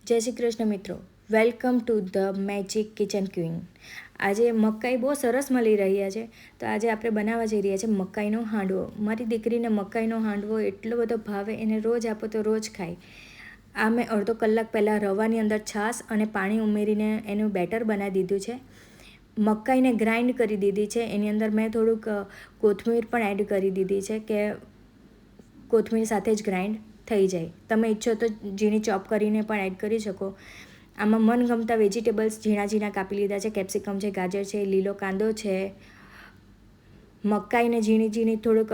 જય શ્રી કૃષ્ણ મિત્રો, welcome to the magic kitchen queen. આજે મકાઈ બહુ સરસ મળી રહ્યા છે, તો આજે આપણે બનાવવા જઈ રહ્યા છીએ મકાઈનો હાંડવો. મારી દીકરીને મકાઈનો હાંડવો એટલો બધો ભાવે, એને રોજ આપો તો રોજ ખાય. આ મેં અડધો કલાક પહેલાં રવાની અંદર છાશ અને પાણી ઉમેરીને એનું બેટર બનાવી દીધું છે. મકાઈને ગ્રાઇન્ડ કરી દીધી છે. એની અંદર મેં થોડુંક કોથમીર પણ એડ કરી દીધી છે કે કોથમીર સાથે જ ગ્રાઇન્ડ થઈ જાય. તમે ઈચ્છો તો ઝીણી ચોપ કરીને પણ એડ કરી શકો. આમાં મનગમતા વેજીટેબલ્સ ઝીણા ઝીણા કાપી લીધા છે. કેપ્સિકમ છે, ગાજર છે, લીલો કાંદો છે. મકાઈને ઝીણી ઝીણી થોડુંક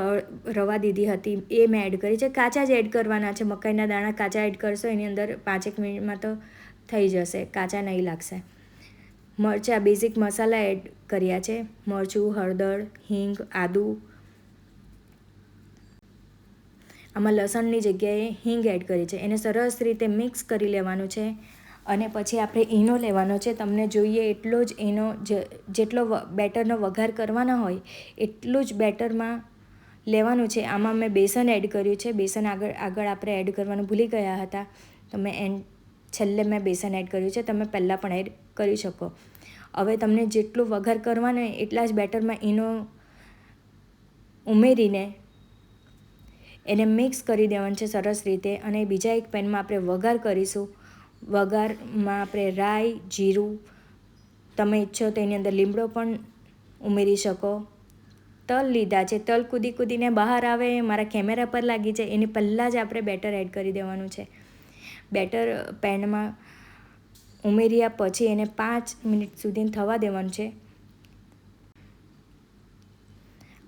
રવા દીધી હતી એ મેં એડ કરી છે. કાચા જ એડ કરવાના છે. મકાઈના દાણા કાચા એડ કરશો એની અંદર 5-1 મિનિટમાં તો થઈ જશે, કાચા નહીં લાગશે. મરચાં બેઝિક મસાલા એડ કર્યા છે. મરચું, હળદર, હિંગ, આદું. આમાં લસણની જગ્યાએ હિંગ એડ કરી છે. એને સરસ રીતે મિક્સ કરી લેવાનું છે અને પછી આપણે ઈનો લેવાનો છે. તમને જોઈએ એટલો જ ઈનો, જેટલો બેટરનો વઘાર કરવાના હોય એટલું જ બેટરમાં લેવાનું છે. આમાં મેં બેસન એડ કર્યું છે. બેસન આગળ આપણે એડ કરવાનું ભૂલી ગયા હતા, તો છેલ્લે મેં બેસન એડ કર્યું છે. તમે પહેલાં પણ એડ કરી શકો. હવે તમને જેટલું વઘાર કરવાનો હોય એટલા જ બેટરમાં ઈનો ઉમેરીને એને મિક્સ કરી દેવાનું છે સરસ રીતે. અને બીજા એક પેનમાં આપણે વઘાર કરીશું. વઘારમાં આપણે રાઈ, જીરું, તમે ઈચ્છો તો એની અંદર લીમડો પણ ઉમેરી શકો. તલ લીધા છે. તલ કૂદી કૂદીને બહાર આવે, મારા કેમેરા પર લાગી જાય, એની પહેલાં જ આપણે બેટર એડ કરી દેવાનું છે. બેટર પેનમાં ઉમેર્યા પછી એને 5 મિનિટ સુધી થવા દેવાનું છે.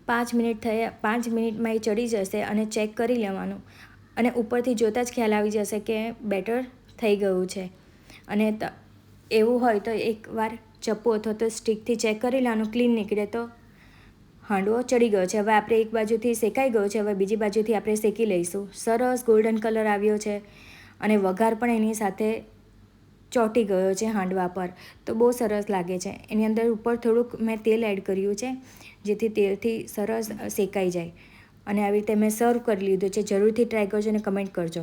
5 મિનિટમાં એ ચડી જશે અને ચેક કરી લેવાનું. અને ઉપરથી જોતાં જ ખ્યાલ આવી જશે કે બેટર થઈ ગયું છે. અને એવું હોય તો એકવાર ચપ્પુ અથવા તો સ્ટિકથી ચેક કરી લેવાનું, ક્લીન નીકળે તો હાંડવો ચડી ગયો છે. હવે આપણે એક બાજુથી શેકાઈ ગયો છે, હવે બીજી બાજુથી આપણે શેકી લઈશું. સરસ ગોલ્ડન કલર આવ્યો છે અને વઘાર પણ એની સાથે ચોંટી ગયો છે હાંડવા પર, તો બહુ સરસ લાગે છે. એની અંદર ઉપર થોડુંક મેં તેલ એડ કર્યું છે જેથી તેલથી સરસ શેકાઈ જાય. અને આવી રીતે મેં સર્વ કરી લીધું છે. જરૂરથી ટ્રાય કરજો અને કમેન્ટ કરજો.